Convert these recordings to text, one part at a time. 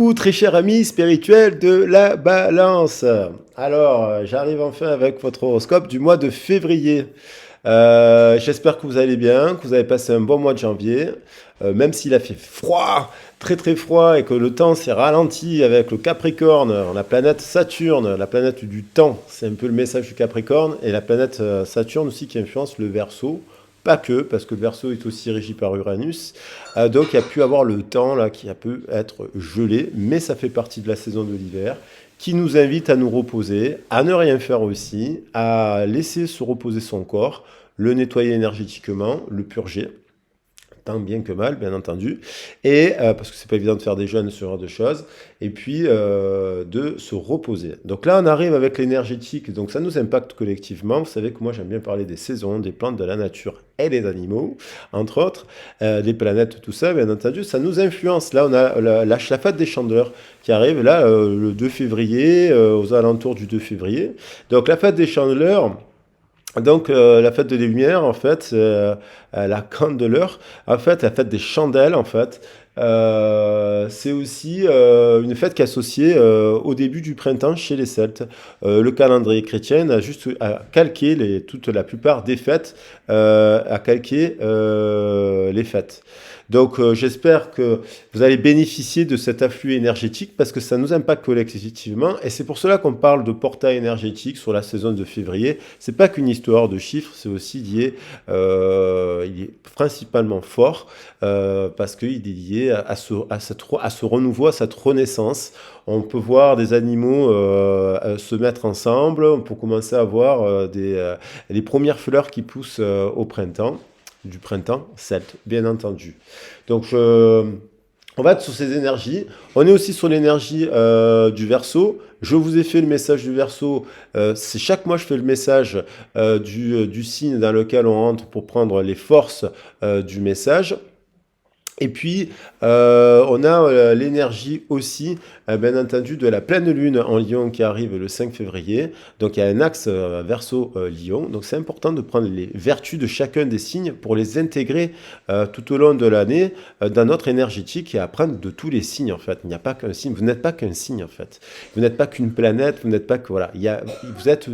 vous, très cher ami spirituel de la balance. Alors, j'arrive enfin avec votre horoscope du mois de février. J'espère que vous allez bien, que vous avez passé un bon mois de janvier, même s'il a fait froid, très très froid, et que le temps s'est ralenti avec le Capricorne, la planète Saturne, la planète du temps, c'est un peu le message du Capricorne, et la planète Saturne aussi qui influence le Verseau. Pas que, parce que le Verseau est aussi régi par Uranus. Donc il y a pu avoir le temps là qui a pu être gelé, mais ça fait partie de la saison de l'hiver, qui nous invite à nous reposer, à ne rien faire aussi, à laisser se reposer son corps, le nettoyer énergétiquement, le purger, tant bien que mal, bien entendu, et parce que c'est pas évident de faire des jeûnes, ce genre de choses, et puis de se reposer. Donc là, on arrive avec l'énergétique, donc ça nous impacte collectivement. Vous savez que moi, j'aime bien parler des saisons, des plantes, de la nature et des animaux, entre autres, des planètes, tout ça, bien entendu, ça nous influence. Là, on a la fête des chandeleurs qui arrive, là, le 2 février, aux alentours du 2 février. Donc la fête des chandeleurs, donc la fête des Lumières, en fait, la Candeleur, en fait, la fête des chandelles, en fait, c'est aussi une fête qui est associée au début du printemps chez les Celtes. Le calendrier chrétien a juste calqué toute la plupart des fêtes, a calqué les fêtes. Donc j'espère que vous allez bénéficier de cet afflux énergétique parce que ça nous impacte collectivement et c'est pour cela qu'on parle de portail énergétique sur la saison de février. C'est pas qu'une histoire de chiffres, c'est aussi lié, il est principalement fort parce qu'il est lié à ce renouveau, à cette renaissance. On peut voir des animaux se mettre ensemble, on peut commencer à voir les premières fleurs qui poussent au printemps, du printemps celte, bien entendu. Donc, on va être sur ces énergies. On est aussi sur l'énergie du Verseau. Je vous ai fait le message du Verseau. C'est chaque mois, je fais le message du signe dans lequel on rentre pour prendre les forces du message. Et puis, on a l'énergie aussi, bien entendu, de la pleine lune en Lion qui arrive le 5 février. Donc, il y a un axe Verseau-Lion. Donc, c'est important de prendre les vertus de chacun des signes pour les intégrer tout au long de l'année dans notre énergétique et apprendre de tous les signes, en fait. Il n'y a pas qu'un signe. Vous n'êtes pas qu'un signe, en fait. Vous n'êtes pas qu'une planète. Vous n'êtes pas que... Voilà. Vous êtes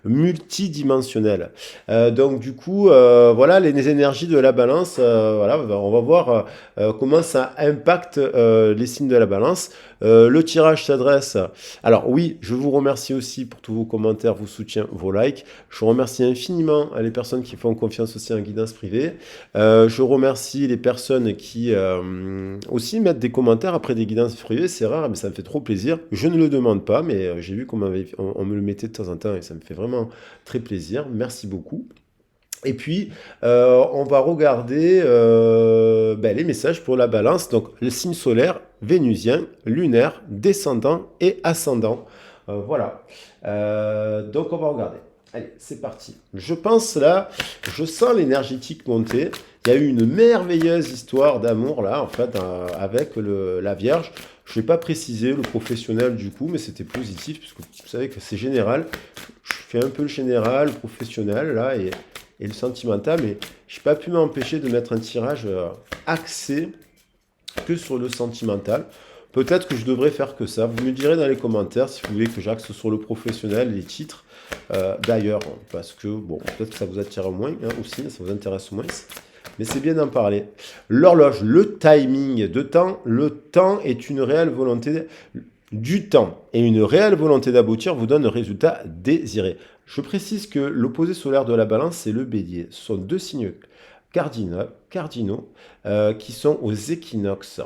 multidimensionnel. Donc, du coup, voilà les énergies de la balance. Voilà, on va voir comment ça impacte les signes de la balance. Le tirage s'adresse... Alors oui, je vous remercie aussi pour tous vos commentaires, vos soutiens, vos likes. Je remercie infiniment les personnes qui font confiance aussi en guidance privée. Je remercie les personnes qui aussi mettent des commentaires après des guidances privées. C'est rare, mais ça me fait trop plaisir. Je ne le demande pas, mais j'ai vu qu'on me le mettait de temps en temps et ça me fait vraiment très plaisir. Merci beaucoup. Et puis, on va regarder les messages pour la balance. Donc, le signe solaire, vénusien, lunaire, descendant et ascendant. Voilà. Donc, on va regarder. Allez, c'est parti. Je pense là, je sens l'énergétique monter. Il y a eu une merveilleuse histoire d'amour là, en fait, avec la Vierge. Je n'ai pas précisé le professionnel du coup, mais c'était positif, puisque vous savez que c'est général. Je fais un peu le général, le professionnel là, et le sentimental, mais je n'ai pas pu m'empêcher de mettre un tirage axé que sur le sentimental. Peut-être que je devrais faire que ça. Vous me direz dans les commentaires si vous voulez que j'axe sur le professionnel, les titres. D'ailleurs, parce que, bon, peut-être que ça vous attire moins, aussi, ça vous intéresse moins. Mais c'est bien d'en parler. L'horloge, le timing de temps. Le temps est une réelle volonté du temps et une réelle volonté d'aboutir vous donne le résultat désiré. Je précise que l'opposé solaire de la balance, c'est le bélier. Ce sont deux signes cardinaux qui sont aux équinoxes.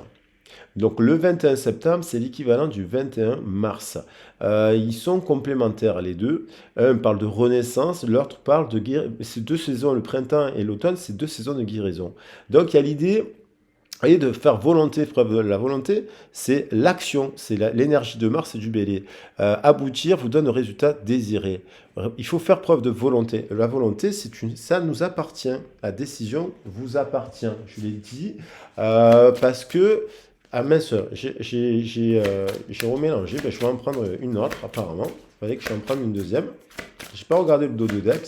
Donc le 21 septembre, c'est l'équivalent du 21 mars. Ils sont complémentaires les deux. Un parle de renaissance, l'autre parle de guérison. Ces deux saisons, le printemps et l'automne, c'est deux saisons de guérison. Donc il y a l'idée... Et de faire volonté, preuve de la volonté, c'est l'action, c'est l'énergie de Mars et du Bélier. Aboutir vous donne le résultat désiré. Il faut faire preuve de volonté. La volonté, ça nous appartient. La décision vous appartient. Je l'ai dit parce que ah mince, j'ai remélangé. Ben, je vais en prendre une autre apparemment. Il fallait que je en prenne une deuxième. J'ai pas regardé le dos de deck.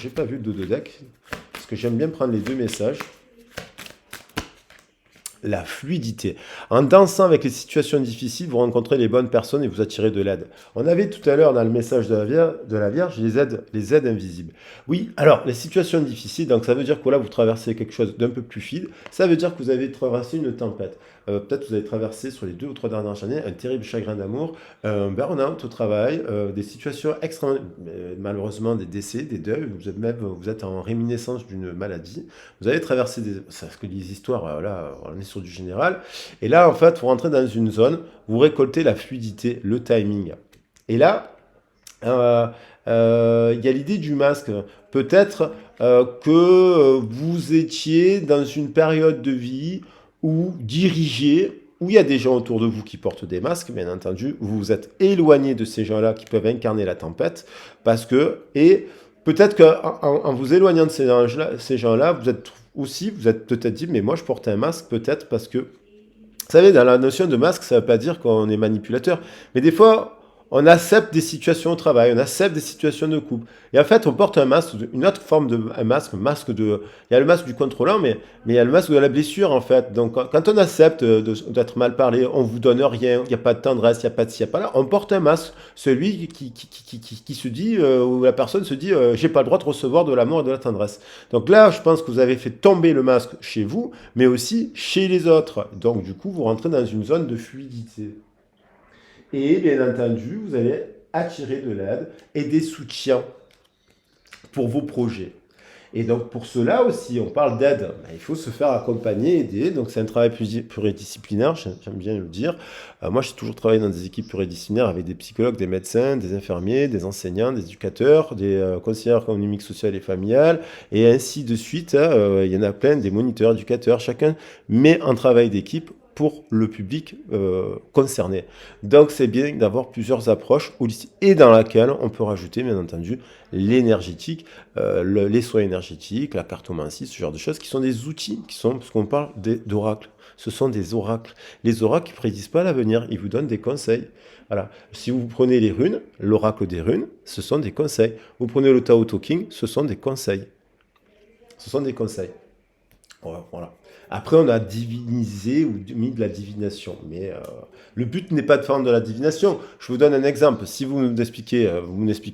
J'ai pas vu le dos de deck parce que j'aime bien prendre les deux messages. la fluidité. En dansant avec les situations difficiles, vous rencontrez les bonnes personnes et vous attirez de l'aide. On avait tout à l'heure dans le message de la Vierge les aides invisibles. Oui, alors les situations difficiles, donc ça veut dire que là vous traversez quelque chose d'un peu plus fluide, ça veut dire que vous avez traversé une tempête. Peut-être que vous avez traversé sur les 2 ou 3 dernières années un terrible chagrin d'amour, un burn-out au travail, des situations extrêmement, malheureusement des décès, des deuils, vous êtes en réminiscence d'une maladie. Vous avez traversé des... Parce que les histoires, là, on est sur du général. Et là, en fait, vous rentrez dans une zone, vous récoltez la fluidité, le timing. Et là, il y a l'idée du masque. Peut-être que vous étiez dans une période de vie où dirigé, où il y a des gens autour de vous qui portent des masques, bien entendu, vous vous êtes éloigné de ces gens-là qui peuvent incarner la tempête, parce que, et peut-être qu'en vous éloignant de ces gens-là, vous êtes peut-être dit, mais moi je porte un masque peut-être parce que, vous savez, dans la notion de masque, ça ne veut pas dire qu'on est manipulateur, mais des fois, on accepte des situations au travail, on accepte des situations de couple. Et en fait, on porte un masque, une autre forme de un masque de... Il y a le masque du contrôlant, mais il y a le masque de la blessure, en fait. Donc, quand on accepte d'être mal parlé, on vous donne rien, il n'y a pas de tendresse, il n'y a pas de ci, il n'y a pas là, on porte un masque. Celui qui se dit, où la personne se dit, j'ai pas le droit de recevoir de l'amour et de la tendresse. Donc là, je pense que vous avez fait tomber le masque chez vous, mais aussi chez les autres. Donc, du coup, vous rentrez dans une zone de fluidité. Et bien entendu, vous allez attirer de l'aide et des soutiens pour vos projets. Et donc pour cela aussi, on parle d'aide. Il faut se faire accompagner, aider. Donc c'est un travail pluridisciplinaire, j'aime bien le dire. Moi, j'ai toujours travaillé dans des équipes pluridisciplinaires avec des psychologues, des médecins, des infirmiers, des enseignants, des éducateurs, des conseillers économiques, sociales et familiales, et ainsi de suite. Il y en a plein, des moniteurs, éducateurs. Chacun met un travail d'équipe pour le public concerné. Donc c'est bien d'avoir plusieurs approches holistiques et dans laquelle on peut rajouter bien entendu l'énergétique, les soins énergétiques, la cartomancie, ce genre de choses qui sont des outils, parce qu'on parle d'oracles. Ce sont des oracles. Les oracles ne prédisent pas l'avenir, ils vous donnent des conseils. Voilà. Si vous prenez les runes, l'oracle des runes, ce sont des conseils. Vous prenez le Tao Te Ching, ce sont des conseils. Ce sont des conseils. Voilà. Après, on a divinisé ou mis de la divination. Mais le but n'est pas de faire de la divination. Je vous donne un exemple. Si vous m'expliquez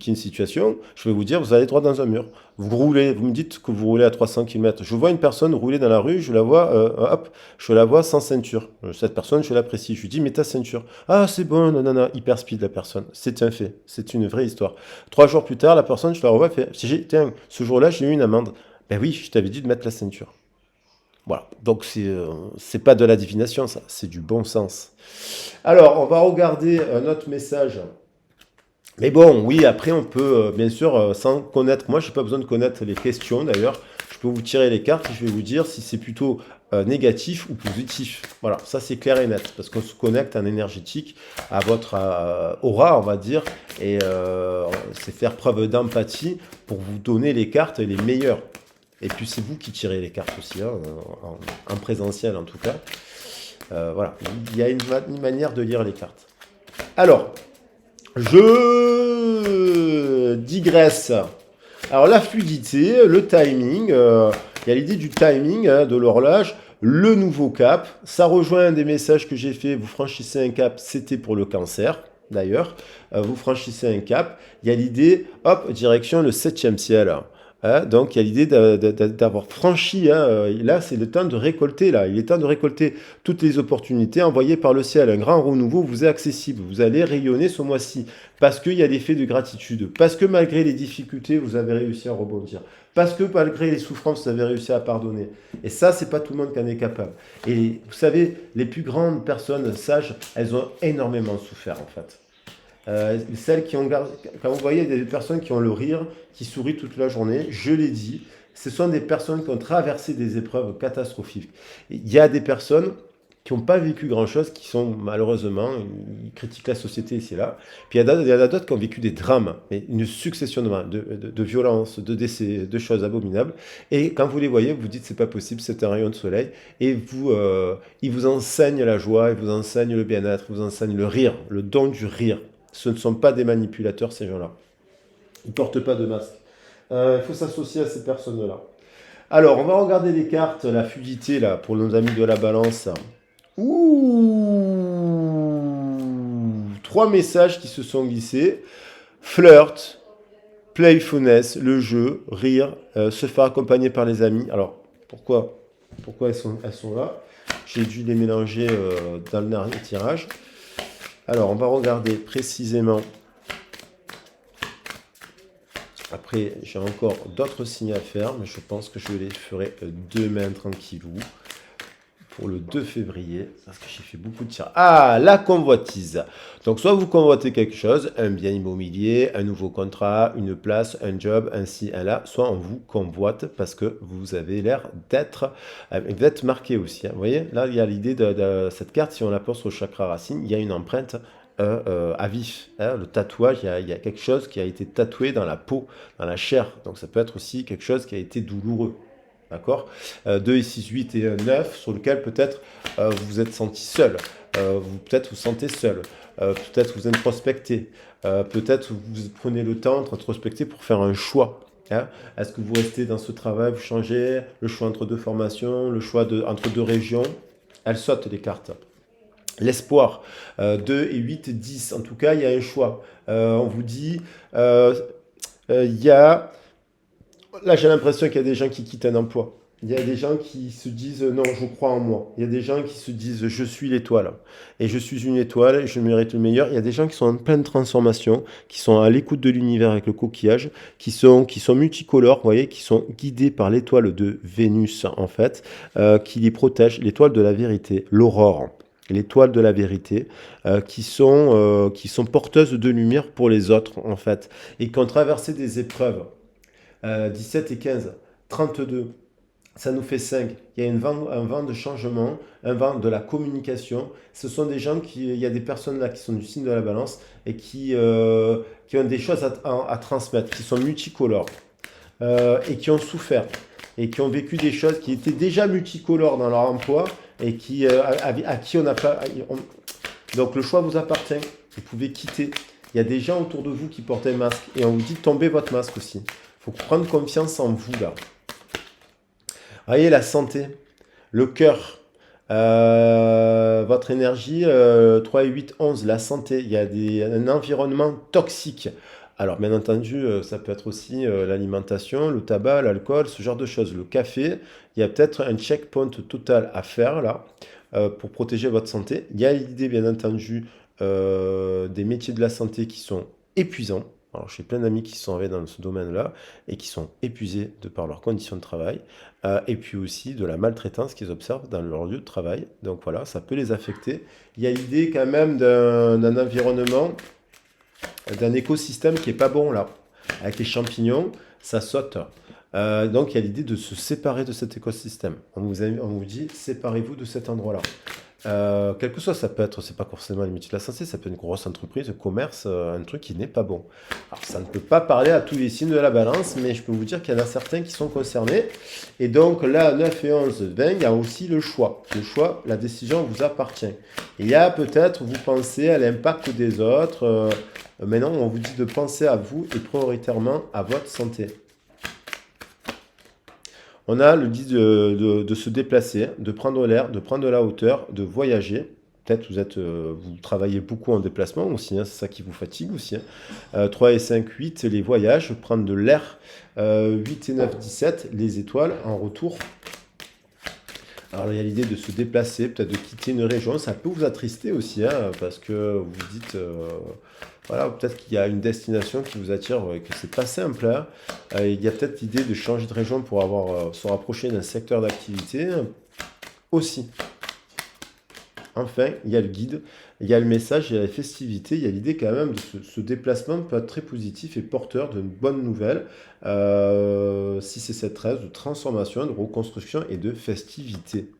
une situation, je vais vous dire, vous allez droit dans un mur. Vous roulez, vous me dites que vous roulez à 300 km. Je vois une personne rouler dans la rue, je la vois sans ceinture. Cette personne, je l'apprécie. Je lui dis, mets ta ceinture. Ah, c'est bon, non, non, non, hyper speed la personne. C'est un fait. C'est une vraie histoire. 3 jours plus tard, la personne, je la revois, fait, tiens, ce jour-là, j'ai eu une amende. Ben oui, je t'avais dit de mettre la ceinture. Voilà, donc c'est pas de la divination, ça, c'est du bon sens. Alors, on va regarder un autre message. Mais bon, oui, après, on peut, bien sûr, sans connaître, moi, je n'ai pas besoin de connaître les questions, d'ailleurs. Je peux vous tirer les cartes et je vais vous dire si c'est plutôt négatif ou positif. Voilà, ça, c'est clair et net, parce qu'on se connecte en énergétique à votre aura, on va dire, et c'est faire preuve d'empathie pour vous donner les cartes les meilleures. Et puis c'est vous qui tirez les cartes aussi, hein, en présentiel en tout cas. Voilà, il y a une manière de lire les cartes. Alors, je digresse. Alors la fluidité, le timing, il y a l'idée du timing, hein, de l'horloge, le nouveau cap. Ça rejoint un des messages que j'ai fait, vous franchissez un cap, c'était pour le cancer. D'ailleurs, vous franchissez un cap. Il y a l'idée, hop, direction le 7e ciel. Hein, donc il y a l'idée d'avoir franchi, hein, là c'est le temps de récolter, là. Il est temps de récolter toutes les opportunités envoyées par le ciel. Un grand renouveau vous est accessible, vous allez rayonner ce mois-ci, parce qu'il y a des faits de gratitude, parce que malgré les difficultés, vous avez réussi à rebondir, parce que malgré les souffrances, vous avez réussi à pardonner. Et ça, c'est pas tout le monde qui en est capable. Et vous savez, les plus grandes personnes sages, elles ont énormément souffert en fait. Celles qui ont quand vous voyez des personnes qui ont le rire, qui sourient toute la journée, je l'ai dit, ce sont des personnes qui ont traversé des épreuves catastrophiques. Il y a des personnes qui n'ont pas vécu grand-chose, qui sont malheureusement, ils critiquent la société ici et là. Puis il y en a d'autres qui ont vécu des drames, mais une succession de violences, de décès, de choses abominables. Et quand vous les voyez, vous vous dites c'est pas possible, c'est un rayon de soleil. Et ils vous enseignent la joie, ils vous enseignent le bien-être, ils vous enseignent le rire, le don du rire. Ce ne sont pas des manipulateurs, ces gens-là. Ils ne portent pas de masque. Il faut s'associer à ces personnes-là. Alors, on va regarder les cartes, la fluidité, là, pour nos amis de la balance. Ouh, trois messages qui se sont glissés. Flirt, playfulness, le jeu, rire, se faire accompagner par les amis. Alors, pourquoi elles sont là? J'ai dû les mélanger dans le dernier tirage. Alors, on va regarder précisément. Après, j'ai encore d'autres signes à faire, mais je pense que je les ferai demain tranquillou pour le 2 février, parce que j'ai fait beaucoup de tirages. Ah, la convoitise. Donc, soit vous convoitez quelque chose, un bien immobilier, un nouveau contrat, une place, un job, un ci, un là, soit on vous convoite parce que vous avez l'air d'être marqué aussi, hein. Vous voyez, là, il y a l'idée de cette carte, si on la pose au chakra racine, il y a une empreinte à vif, hein. Le tatouage, il y a quelque chose qui a été tatoué dans la peau, dans la chair. Donc, ça peut être aussi quelque chose qui a été douloureux. D'accord? 2 et 6, 8 et 9, sur lequel peut-être vous vous êtes senti seul, peut-être vous sentez seul, peut-être vous introspectez, peut-être vous prenez le temps d'introspecter pour faire un choix, hein. Est-ce que vous restez dans ce travail, vous changez, le choix entre deux formations, le choix entre deux régions? Elles sautent les cartes. L'espoir, 2 et 8, 10, en tout cas, il y a un choix. On vous dit, il y a là, j'ai l'impression qu'il y a des gens qui quittent un emploi. Il y a des gens qui se disent non, je crois en moi. Il y a des gens qui se disent je suis l'étoile. Et je suis une étoile et je mérite le meilleur. Il y a des gens qui sont en pleine transformation, qui sont à l'écoute de l'univers avec le coquillage, qui sont multicolores, vous voyez, qui sont guidés par l'étoile de Vénus, en fait, qui les protège, l'étoile de la vérité, l'aurore. L'étoile de la vérité, qui sont porteuses de lumière pour les autres, en fait, et qui ont traversé des épreuves. 17 et 15, 32, ça nous fait 5. Il y a un vent de changement, un vent de la communication. Ce sont des gens il y a des personnes là qui sont du signe de la balance et qui ont des choses à transmettre, qui sont multicolores et qui ont souffert et qui ont vécu des choses qui étaient déjà multicolores dans leur emploi et à qui on n'a pas. Donc le choix vous appartient. Vous pouvez quitter. Il y a des gens autour de vous qui portent un masque et on vous dit tombez votre masque aussi. Il faut prendre confiance en vous là. Voyez la santé, le cœur, votre énergie, 3 et 8, 11, la santé. Il y a un environnement toxique. Alors bien entendu, ça peut être aussi l'alimentation, le tabac, l'alcool, ce genre de choses. Le café, il y a peut-être un checkpoint total à faire là pour protéger votre santé. Il y a l'idée bien entendu des métiers de la santé qui sont épuisants. Alors, j'ai plein d'amis qui sont arrivés dans ce domaine-là et qui sont épuisés de par leurs conditions de travail, et puis aussi de la maltraitance qu'ils observent dans leur lieu de travail. Donc voilà, ça peut les affecter. Il y a l'idée quand même d'un environnement, d'un écosystème qui est pas bon là. Avec les champignons, ça saute. Donc il y a l'idée de se séparer de cet écosystème. On vous dit, séparez-vous de cet endroit-là. Quel que soit, ça peut être, c'est pas forcément les métiers de la santé, ça peut être une grosse entreprise, un commerce, un truc qui n'est pas bon. Alors, ça ne peut pas parler à tous les signes de la balance, mais je peux vous dire qu'il y en a certains qui sont concernés. Et donc là, 9 et 11, 20, il y a aussi le choix. Le choix, la décision vous appartient. Il y a peut-être, vous pensez à l'impact des autres. Maintenant, on vous dit de penser à vous et prioritairement à votre santé. On a le dit de se déplacer, de prendre l'air, de prendre de la hauteur, de voyager. Peut-être vous travaillez beaucoup en déplacement aussi, hein, c'est ça qui vous fatigue aussi, hein. 3 et 5, 8, les voyages, prendre de l'air. 8 et 9, 17, les étoiles en retour. Alors il y a l'idée de se déplacer, peut-être de quitter une région. Ça peut vous attrister aussi, hein, parce que vous vous dites, voilà, peut-être qu'il y a une destination qui vous attire et que c'est pas simple, hein. Il y a peut-être l'idée de changer de région pour se rapprocher d'un secteur d'activité aussi. Enfin, il y a le guide, il y a le message, il y a la festivité, il y a l'idée quand même de ce déplacement peut être très positif et porteur d'une bonne nouvelle. 6 et 7, 13, de transformation, de reconstruction et de festivité.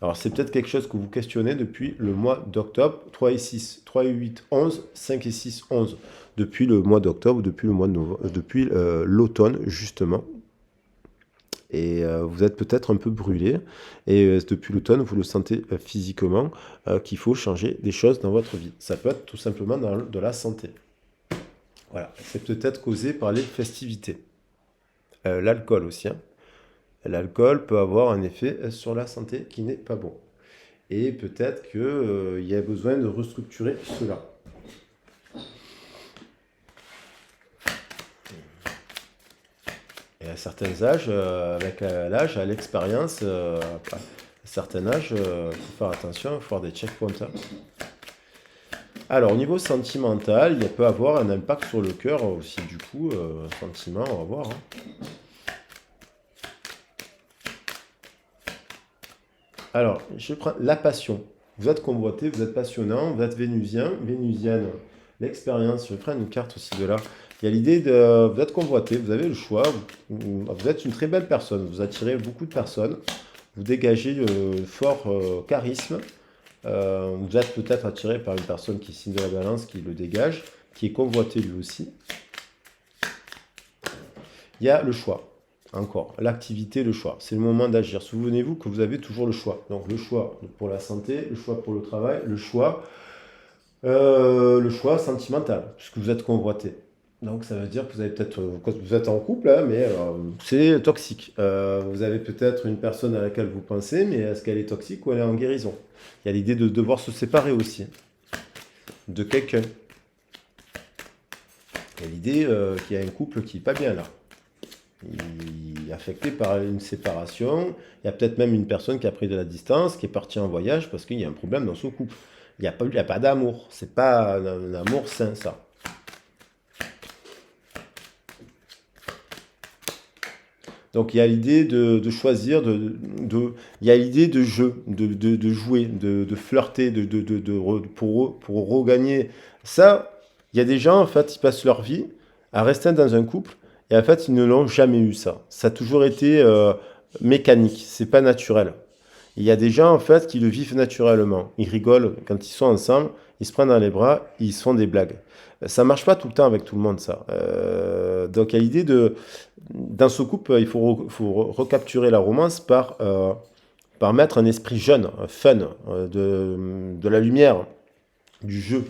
Alors, c'est peut-être quelque chose que vous questionnez depuis le mois d'octobre. 3 et 6, 3 et 8, 11, 5 et 6, 11. Depuis le mois d'octobre, depuis le mois de novembre, depuis l'automne, justement. Et vous êtes peut-être un peu brûlé. Et depuis l'automne, vous le sentez physiquement qu'il faut changer des choses dans votre vie. Ça peut être tout simplement de la santé. Voilà, c'est peut-être causé par les festivités. L'alcool aussi, hein. l'alcool peut avoir un effet sur la santé qui n'est pas bon. Et peut-être qu'il y a besoin de restructurer cela. Et à certains âges, avec l'âge, à l'expérience, à certains âges, il faut faire attention, il faut faire des checkpoints, hein. Alors, au niveau sentimental, il peut avoir un impact sur le cœur aussi, du coup, sentiment, on va voir, hein. Alors, je prends la passion. Vous êtes convoité, vous êtes passionnant, vous êtes vénusien, vénusienne. L'expérience, je vais prendre une carte aussi de là. Il y a l'idée de, vous êtes convoité, vous avez le choix, vous êtes une très belle personne, vous attirez beaucoup de personnes, vous dégagez fort charisme, vous êtes peut-être attiré par une personne qui est signe de la balance, qui le dégage, qui est convoité lui aussi. Il y a le choix. Encore, l'activité, le choix. C'est le moment d'agir. Souvenez-vous que vous avez toujours le choix. Donc le choix pour la santé, le choix pour le travail, le choix sentimental, puisque vous êtes convoité. Donc ça veut dire que vous avez peut-être, quand vous êtes en couple, hein, mais c'est toxique. Vous avez peut-être une personne à laquelle vous pensez, mais est-ce qu'elle est toxique ou elle est en guérison? Il y a l'idée de devoir se séparer aussi de quelqu'un. Il y a l'idée qu'il y a un couple qui n'est pas bien là. Il est affecté par une séparation. Il y a peut-être même une personne qui a pris de la distance, qui est partie en voyage parce qu'il y a un problème dans son couple. Il n'y a pas d'amour. C'est pas un amour sain, ça. Donc il y a l'idée de choisir, il y a l'idée de jeu, de jouer, de flirter, pour regagner. Ça, il y a des gens, en fait, ils passent leur vie à rester dans un couple, et en fait, ils ne l'ont jamais eu, ça. Ça a toujours été mécanique, c'est pas naturel. Il y a des gens, en fait, qui le vivent naturellement. Ils rigolent quand ils sont ensemble, ils se prennent dans les bras, ils se font des blagues. Ça marche pas tout le temps avec tout le monde, ça. Donc, il y a l'idée de... Dans ce couple, il faut recapturer la romance par mettre un esprit jeune, fun, de la lumière, du jeu.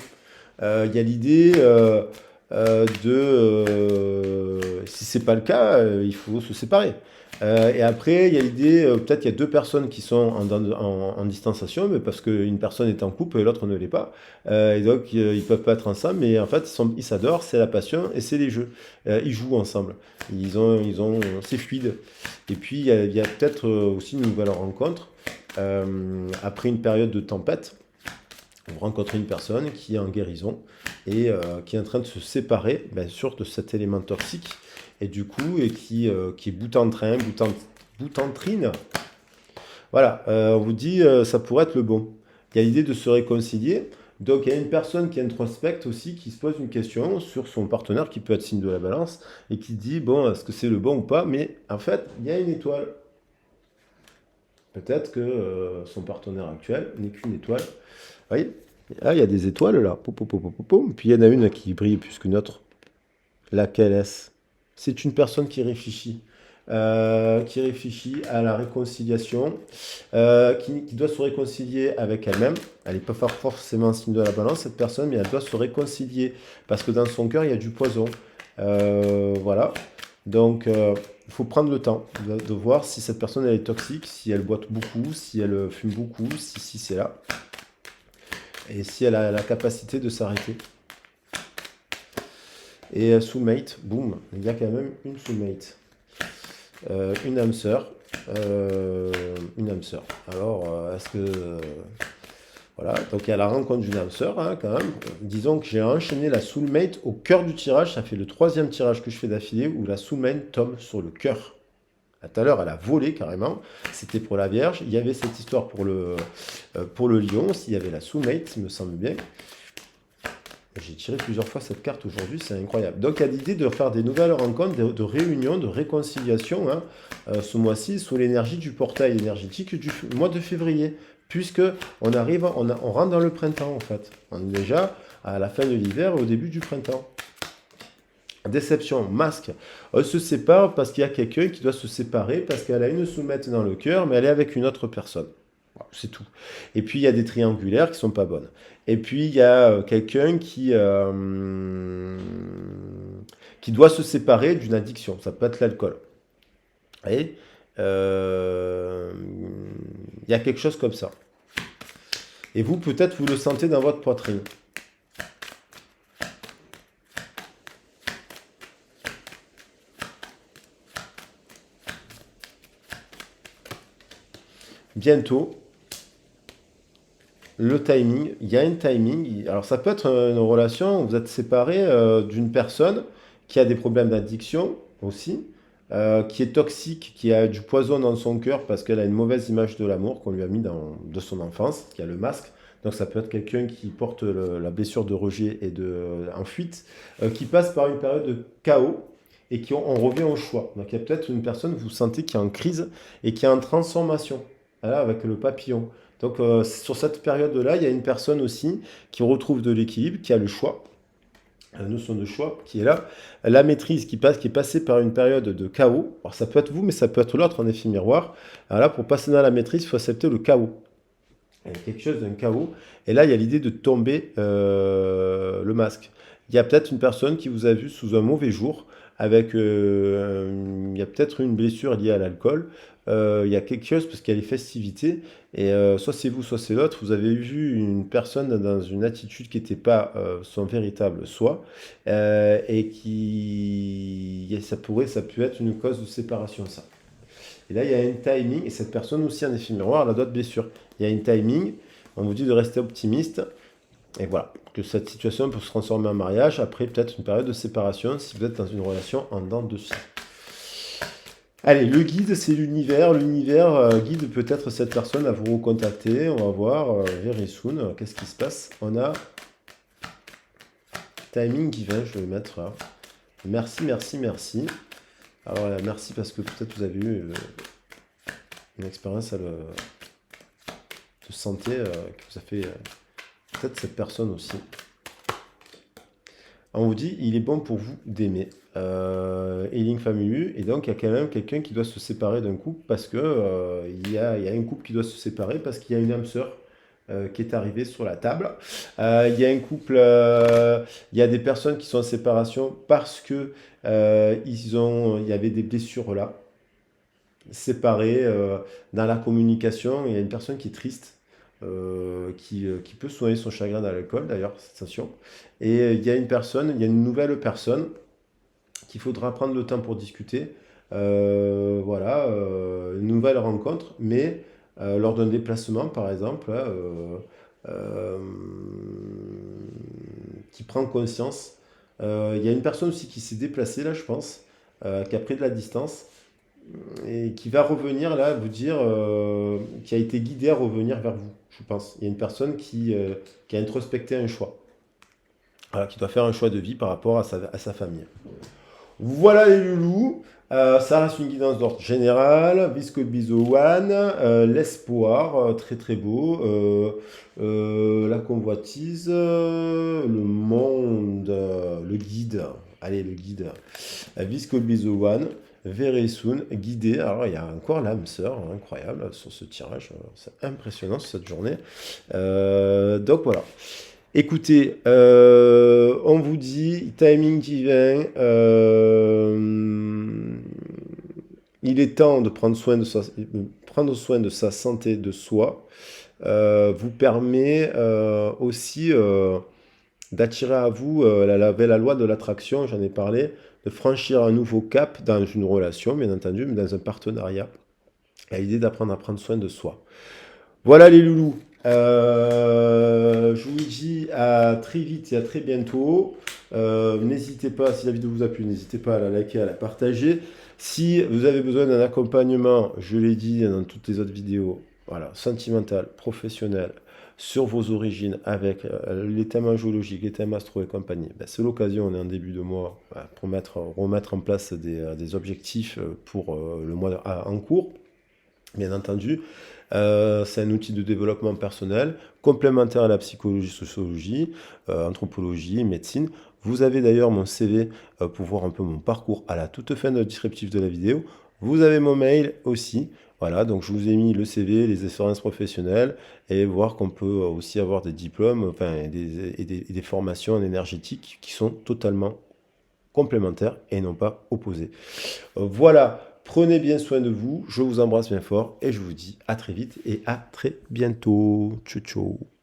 Il y a l'idée si c'est pas le cas, il faut se séparer. Et après, il y a l'idée, peut-être qu'il y a deux personnes qui sont en distanciation, mais parce qu'une personne est en couple et l'autre ne l'est pas. Et donc, ils peuvent pas être ensemble, mais en fait, ils s'adorent, c'est la passion et c'est les jeux. Ils jouent ensemble. C'est fluide. Et puis, il y a peut-être aussi une nouvelle rencontre. Après une période de tempête, vous rencontrez une personne qui est en guérison et qui est en train de se séparer, bien sûr, de cet élément toxique. Et du coup, qui est bout en train, bout en trine. Voilà, on vous dit, ça pourrait être le bon. Il y a l'idée de se réconcilier. Donc, il y a une personne qui introspecte aussi, qui se pose une question sur son partenaire, qui peut être signe de la balance, et qui dit, bon, est-ce que c'est le bon ou pas? Mais en fait, il y a une étoile. Peut-être que son partenaire actuel n'est qu'une étoile. Vous voyez? Ah, il y a des étoiles là. Pom, pom, pom, pom, pom. Puis il y en a une qui brille plus qu'une autre. Laquelle est-ce? C'est une personne qui réfléchit à la réconciliation, qui doit se réconcilier avec elle-même. Elle n'est pas forcément signe de la balance, cette personne, mais elle doit se réconcilier parce que dans son cœur, il y a du poison. Voilà. Donc, il faut prendre le temps de voir si cette personne elle est toxique, si elle boite beaucoup, si elle fume beaucoup, si c'est là. Et si elle a la capacité de s'arrêter. Et soulmate, boum, il y a quand même une soulmate. Une âme sœur. Une âme sœur. Alors, est-ce que... voilà, donc il y a la rencontre d'une âme sœur, hein, quand même. Disons que j'ai enchaîné la soulmate au cœur du tirage. Ça fait le 3e tirage que je fais d'affilée où la soulmate tombe sur le cœur. Tout à l'heure, elle a volé carrément. C'était pour la Vierge. Il y avait cette histoire pour le Lion. S'il y avait la soulmate, il me semble bien. J'ai tiré plusieurs fois cette carte aujourd'hui, c'est incroyable. Donc il y a l'idée de faire des nouvelles rencontres, de réunions, de réconciliation, hein, ce mois-ci, sous l'énergie du portail énergétique du mois de février. Puisque on rentre dans le printemps en fait. On est déjà à la fin de l'hiver et au début du printemps. Déception, masque. On se sépare parce qu'il y a quelqu'un qui doit se séparer, parce qu'elle a une soulmate dans le cœur, mais elle est avec une autre personne. Voilà, c'est tout. Et puis il y a des triangulaires qui sont pas bonnes. Et puis il y a quelqu'un qui doit se séparer d'une addiction. Ça peut être l'alcool. Et Il y a quelque chose comme ça. Et vous, peut-être, vous le sentez dans votre poitrine. Bientôt, le timing, il y a un timing. Alors, ça peut être une relation où vous êtes séparé d'une personne qui a des problèmes d'addiction aussi, qui est toxique, qui a du poison dans son cœur parce qu'elle a une mauvaise image de l'amour qu'on lui a mis de son enfance, qui a le masque. Donc, ça peut être quelqu'un qui porte la blessure de rejet et en fuite, qui passe par une période de chaos et on revient au choix. Donc, il y a peut-être une personne, vous sentez, qui est en crise et qui est en transformation. Voilà, avec le papillon. Donc, sur cette période-là, il y a une personne aussi qui retrouve de l'équilibre, qui a le choix, la notion de choix qui est là, la maîtrise qui est passée par une période de chaos. Alors, ça peut être vous, mais ça peut être l'autre en effet miroir. Alors là, pour passer dans la maîtrise, il faut accepter le chaos. Il y a quelque chose d'un chaos. Et là, il y a l'idée de tomber le masque. Il y a peut-être une personne qui vous a vu sous un mauvais jour, il y a peut-être une blessure liée à l'alcool. Il y a quelque chose, parce qu'il y a les festivités, et soit c'est vous, soit c'est l'autre, vous avez vu une personne dans une attitude qui n'était pas son véritable soi, et ça peut être une cause de séparation, ça. Et là, il y a un timing, et cette personne aussi, en effet miroir, elle a d'autres blessures. Il y a un timing, on vous dit de rester optimiste, et voilà, que cette situation peut se transformer en mariage, après peut-être une période de séparation, si vous êtes dans une relation en dents de scie. Allez, le guide, c'est l'univers. L'univers guide peut-être cette personne à vous recontacter. On va voir, very soon, qu'est-ce qui se passe. On a timing given, je vais le mettre là. Merci, merci, merci. Alors merci parce que peut-être vous avez eu une expérience de santé qui vous a fait peut-être cette personne aussi. On vous dit, il est bon pour vous d'aimer. Healing Family, et donc il y a quand même quelqu'un qui doit se séparer d'un couple parce que il y a un couple qui doit se séparer parce qu'il y a une âme sœur qui est arrivée sur la table. Il y a un couple, il y a des personnes qui sont en séparation parce que il y avait des blessures là, séparées dans la communication. Il y a une personne qui est triste. Qui peut soigner son chagrin dans l'alcool d'ailleurs, cette sensation. Et il y a une nouvelle personne qu'il faudra prendre le temps pour discuter. Voilà, une nouvelle rencontre, mais lors d'un déplacement, par exemple, qui prend conscience. Il y a une personne aussi qui s'est déplacée, là, je pense, qui a pris de la distance, et qui va revenir, là, vous dire, qui a été guidée à revenir vers vous, je pense. Il y a une personne qui a introspecté un choix. Voilà, qui doit faire un choix de vie par rapport à sa famille. Voilà les loulous, ça reste une guidance d'ordre général, Visco Bizo One, l'espoir, très très beau, la convoitise, le monde, le guide, allez le guide, Visco Bizo One, very soon, guidé, alors il y a encore l'âme sœur, incroyable sur ce tirage, c'est impressionnant sur cette journée, donc voilà. Écoutez, on vous dit, timing divin, il est temps de prendre soin de sa santé, de soi, vous permet aussi d'attirer à vous la loi de l'attraction, j'en ai parlé, de franchir un nouveau cap dans une relation, bien entendu, mais dans un partenariat, et l'idée d'apprendre à prendre soin de soi. Voilà les loulous. Je vous dis à très vite et à très bientôt. N'hésitez pas, si la vidéo vous a plu, n'hésitez pas à la liker, à la partager. Si vous avez besoin d'un accompagnement, je l'ai dit dans toutes les autres vidéos, voilà, sentimental, professionnel, sur vos origines, avec les thèmes géologiques, les thèmes astro et compagnie, ben, c'est l'occasion, on est en début de mois, pour remettre en place des objectifs pour le mois en cours, bien entendu. C'est un outil de développement personnel, complémentaire à la psychologie, sociologie, anthropologie, médecine. Vous avez d'ailleurs mon CV pour voir un peu mon parcours à la toute fin de descriptif de la vidéo. Vous avez mon mail aussi. Voilà, donc je vous ai mis le CV, les expériences professionnelles, et voir qu'on peut aussi avoir des diplômes, enfin, et des formations en énergétique qui sont totalement complémentaires et non pas opposées. Voilà Prenez bien soin de vous, je vous embrasse bien fort et je vous dis à très vite et à très bientôt. Ciao, ciao.